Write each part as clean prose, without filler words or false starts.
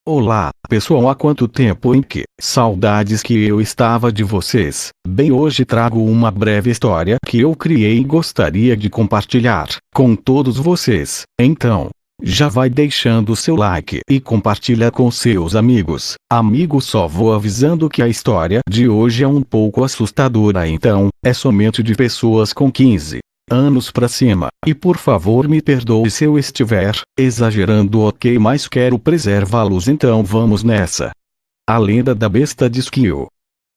Olá, pessoal, há quanto tempo, hein? Que saudades que eu estava de vocês. Bem, hoje trago uma breve história que eu criei e gostaria de compartilhar com todos vocês. Então, já vai deixando o seu like e compartilha com seus amigos. Amigos, só vou avisando que a história de hoje é um pouco assustadora, então, é somente de pessoas com 15 anos pra cima, e por favor me perdoe se eu estiver exagerando, ok, mas quero preservá-los, então vamos nessa. A lenda da besta de Skio.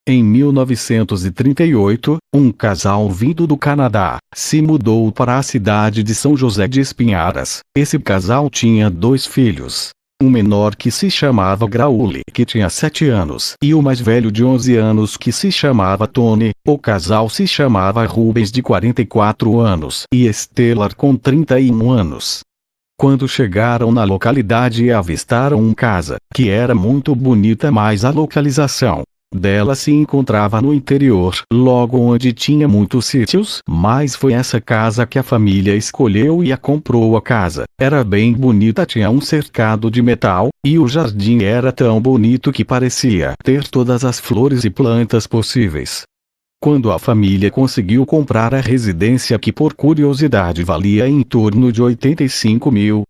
Em 1938, um casal vindo do Canadá se mudou para a cidade de São José de Espinharas. Esse casal tinha 2 filhos. Um menor que se chamava Grauli, que tinha 7 anos, e o mais velho de 11 anos que se chamava Tony. O casal se chamava Rubens, de 44 anos, e Estelar, com 31 anos. Quando chegaram na localidade, avistaram uma casa, que era muito bonita, mas a localização dela se encontrava no interior, logo onde tinha muitos sítios, mas foi essa casa que a família escolheu e a comprou. A casa era bem bonita, tinha um cercado de metal, e o jardim era tão bonito que parecia ter todas as flores e plantas possíveis. Quando a família conseguiu comprar a residência, que por curiosidade valia em torno de R$ 85 mil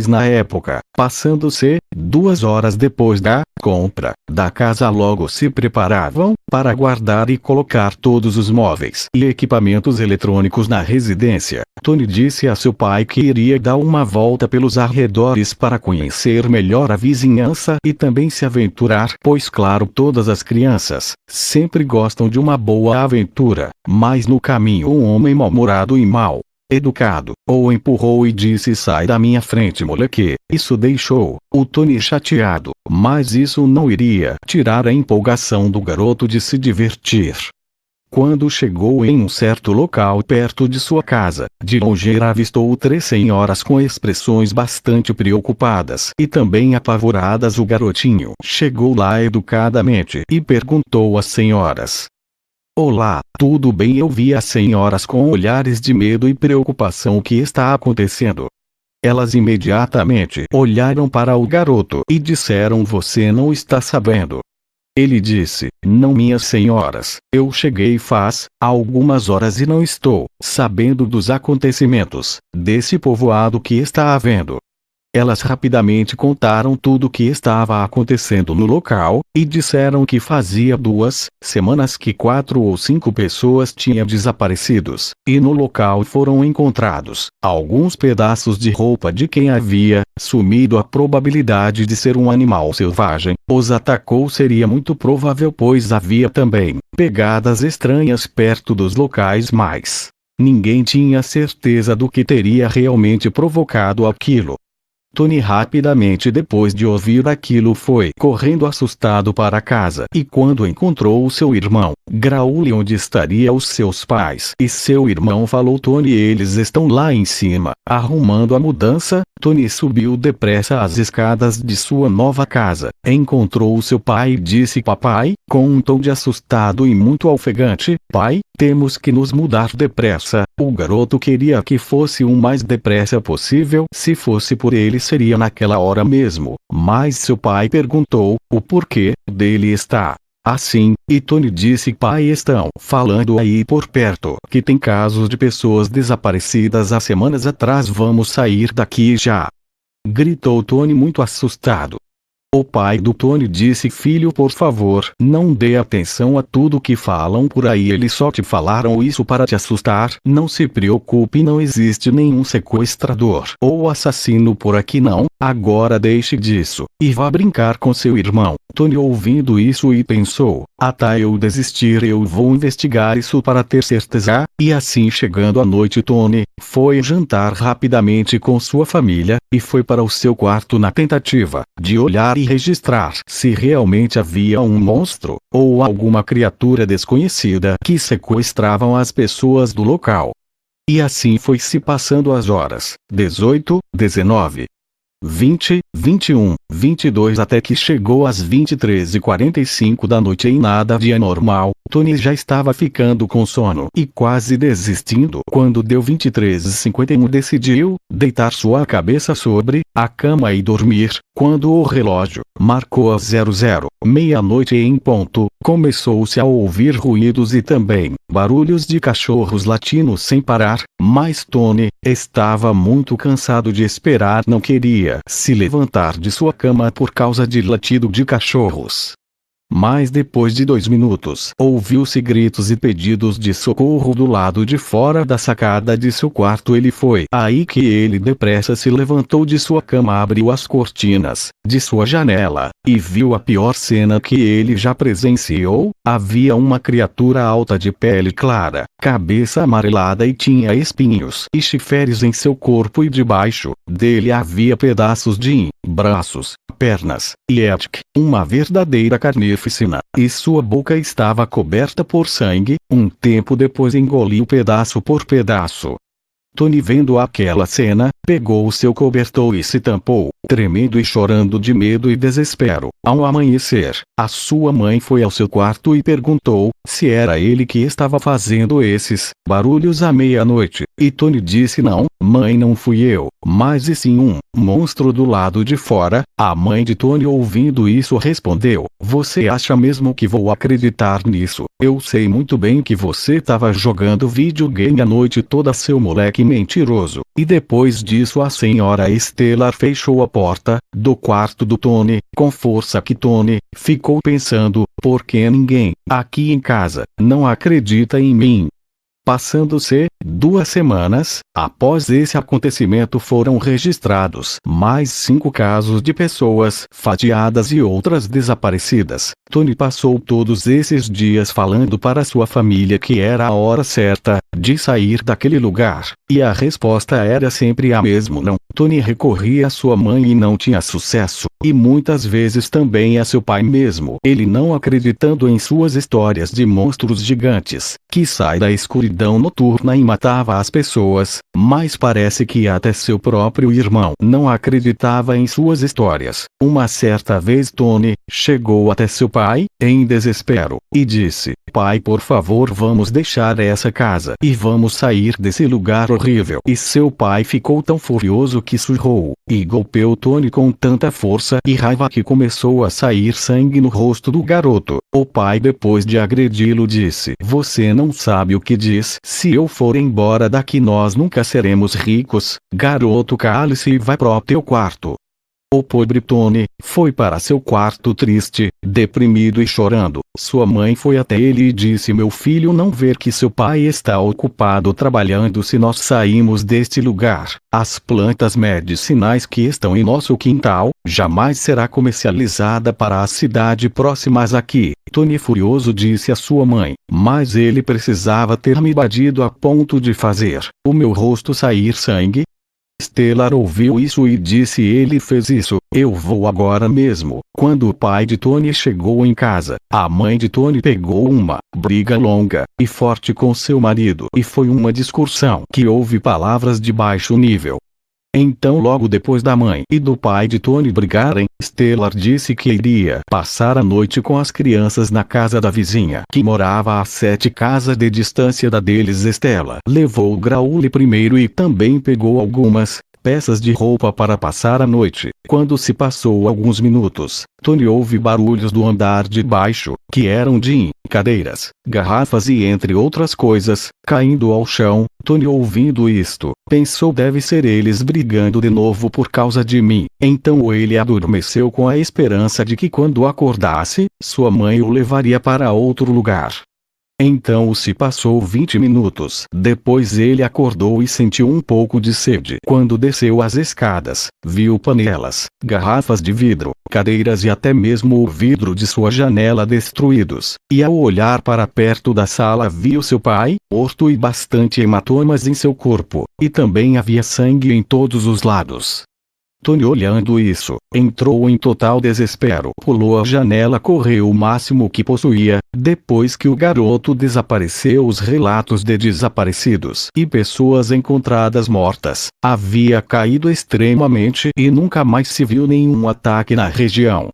na época, passando-se 2 horas depois da compra da casa, logo se preparavam para guardar e colocar todos os móveis e equipamentos eletrônicos na residência. Tony disse a seu pai que iria dar uma volta pelos arredores para conhecer melhor a vizinhança e também se aventurar, pois claro, todas as crianças sempre gostam de uma boa aventura, mas no caminho um homem mal-humorado e mal educado o empurrou e disse: "Sai da minha frente, moleque." Isso deixou o Tony chateado, mas isso não iria tirar a empolgação do garoto de se divertir. Quando chegou em um certo local perto de sua casa, de longe avistou 3 senhoras com expressões bastante preocupadas e também apavoradas. O garotinho chegou lá educadamente e perguntou às senhoras: "Olá, tudo bem?" Eu vi as senhoras com olhares de medo e preocupação. "O que está acontecendo?" Elas imediatamente olharam para o garoto e disseram: "Você não está sabendo?" Ele disse: "Não, minhas senhoras, eu cheguei faz algumas horas e não estou sabendo dos acontecimentos desse povoado que está havendo." Elas rapidamente contaram tudo o que estava acontecendo no local, e disseram que fazia 2 semanas que 4 ou 5 pessoas tinham desaparecidos, e no local foram encontrados alguns pedaços de roupa de quem havia sumido. A probabilidade de ser um animal selvagem os atacou seria muito provável, pois havia também pegadas estranhas perto dos locais, mas ninguém tinha certeza do que teria realmente provocado aquilo. Tony rapidamente, depois de ouvir aquilo, foi correndo assustado para casa, e quando encontrou o seu irmão Grauli onde estaria os seus pais, e seu irmão falou: "Tony, eles estão lá em cima, arrumando a mudança." Tony subiu depressa as escadas de sua nova casa, encontrou o seu pai e disse: "Papai," com um tom de assustado e muito ofegante, "pai, temos que nos mudar depressa." O garoto queria que fosse o mais depressa possível. Se fosse por ele, seria naquela hora mesmo, mas seu pai perguntou o porquê dele estar assim, e Tony disse: "Pai, estão falando aí por perto que tem casos de pessoas desaparecidas há semanas atrás. Vamos sair daqui já!" gritou Tony, muito assustado. O pai do Tony disse: "Filho, por favor, não dê atenção a tudo que falam por aí, eles só te falaram isso para te assustar. Não se preocupe, não existe nenhum sequestrador ou assassino por aqui não. Agora deixe disso e vá brincar com seu irmão." Tony, ouvindo isso, e pensou: "Até eu desistir, eu vou investigar isso para ter certeza." E assim, chegando à noite, Tony foi jantar rapidamente com sua família, e foi para o seu quarto na tentativa de olhar e registrar se realmente havia um monstro ou alguma criatura desconhecida que sequestravam as pessoas do local. E assim foi se passando as horas 18, 19, 20, 21, 22, até que chegou às 23h45 da noite e nada de anormal. Tony já estava ficando com sono e quase desistindo. Quando deu 23h51, decidiu deitar sua cabeça sobre a cama e dormir, quando o relógio Marcou a 00, meia-noite em ponto, começou-se a ouvir ruídos e também barulhos de cachorros latindo sem parar, mas Tony estava muito cansado de esperar, não queria se levantar de sua cama por causa de latido de cachorros. Mas depois de 2 minutos, ouviu-se gritos e pedidos de socorro do lado de fora da sacada de seu quarto. Ele foi aí que ele depressa se levantou de sua cama, abriu as cortinas de sua janela, e viu a pior cena que ele já presenciou. Havia uma criatura alta de pele clara, cabeça amarelada e tinha espinhos e chifres em seu corpo, e debaixo dele havia pedaços de braços, pernas e uma verdadeira carnificina, e sua boca estava coberta por sangue. Um tempo depois engoliu pedaço por pedaço. Tony, vendo aquela cena, pegou o seu cobertor e se tampou, tremendo e chorando de medo e desespero. Ao amanhecer, a sua mãe foi ao seu quarto e perguntou se era ele que estava fazendo esses barulhos à meia-noite, e Tony disse: não, mãe, não fui eu, mas e sim um monstro do lado de fora. A mãe de Tony, ouvindo isso, respondeu: você acha mesmo que vou acreditar nisso? Eu sei muito bem que você estava jogando videogame a noite toda, seu moleque mentiroso. E depois disso a senhora Stellar fechou a porta do quarto do Tony com força, que Tony ficou pensando: por que ninguém aqui em casa não acredita em mim? Passando-se 2 semanas, após esse acontecimento, foram registrados mais 5 casos de pessoas fatiadas e outras desaparecidas. Tony passou todos esses dias falando para sua família que era a hora certa de sair daquele lugar, e a resposta era sempre a mesma: não. Tony recorria à sua mãe e não tinha sucesso, e muitas vezes também a seu pai, mesmo ele não acreditando em suas histórias de monstros gigantes que saem da escuridão noturna e matava as pessoas. Mas parece que até seu próprio irmão não acreditava em suas histórias. Uma certa vez Tony chegou até seu pai, em desespero, e disse: pai, por favor, vamos deixar essa casa e vamos sair desse lugar horrível. E seu pai ficou tão furioso que sussurrou e golpeou Tony com tanta força e raiva que começou a sair sangue no rosto do garoto. O pai, depois de agredi-lo, disse: você não sabe o que diz. Se eu for embora daqui, nós nunca seremos ricos. Garoto, cale-se e vai pro teu quarto. O pobre Tony foi para seu quarto triste, deprimido e chorando. Sua mãe foi até ele e disse: meu filho, não vê que seu pai está ocupado trabalhando? Se nós saímos deste lugar, as plantas medicinais que estão em nosso quintal jamais será comercializada para as cidades próximas aqui. Tony, furioso, disse à sua mãe: mas ele precisava ter me batido a ponto de fazer o meu rosto sair sangue? Stellar ouviu isso e disse: ele fez isso, eu vou agora mesmo. Quando o pai de Tony chegou em casa, a mãe de Tony pegou uma briga longa e forte com seu marido, e foi uma discussão que houve palavras de baixo nível. Então, logo depois da mãe e do pai de Tony brigarem, Stellar disse que iria passar a noite com as crianças na casa da vizinha, que morava a 7 casas de distância da deles. Stella levou o graule primeiro e também pegou algumas peças de roupa para passar a noite. Quando se passou alguns minutos, Tony ouve barulhos do andar de baixo, que eram de cadeiras, garrafas e entre outras coisas, caindo ao chão. Tony, ouvindo isto, pensou: deve ser eles brigando de novo por causa de mim. Então ele adormeceu com a esperança de que quando acordasse, sua mãe o levaria para outro lugar. Então se passou 20 minutos. Depois ele acordou e sentiu um pouco de sede. Quando desceu as escadas, viu panelas, garrafas de vidro, cadeiras e até mesmo o vidro de sua janela destruídos. E ao olhar para perto da sala, viu seu pai, morto e bastante hematomas em seu corpo. E também havia sangue em todos os lados. Tony, olhando isso, entrou em total desespero. Pulou a janela, correu o máximo que possuía. Depois que o garoto desapareceu, os relatos de desaparecidos e pessoas encontradas mortas havia caído extremamente e nunca mais se viu nenhum ataque na região.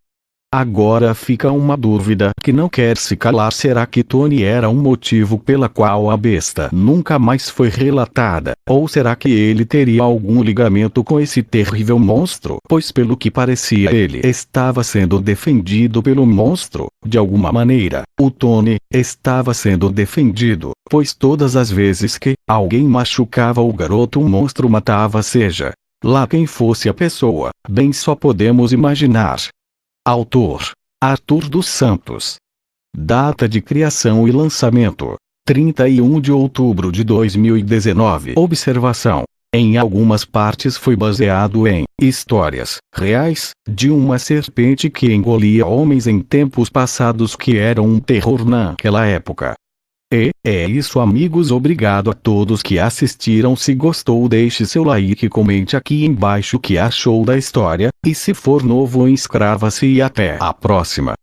Agora fica uma dúvida que não quer se calar: será que Tony era um motivo pela qual a besta nunca mais foi relatada? Ou será que ele teria algum ligamento com esse terrível monstro? Pois pelo que parecia ele estava sendo defendido pelo monstro, de alguma maneira. O Tony estava sendo defendido, pois todas as vezes que alguém machucava o garoto, o monstro matava, seja lá quem fosse a pessoa. Bem, só podemos imaginar. Autor: Arthur dos Santos. Data de criação e lançamento: 31 de outubro de 2019. Observação: em algumas partes foi baseado em histórias reais de uma serpente que engolia homens em tempos passados, que eram um terror naquela época. E é isso, amigos. Obrigado a todos que assistiram. Se gostou, deixe seu like e comente aqui embaixo o que achou da história, e se for novo, inscreva-se e até a próxima.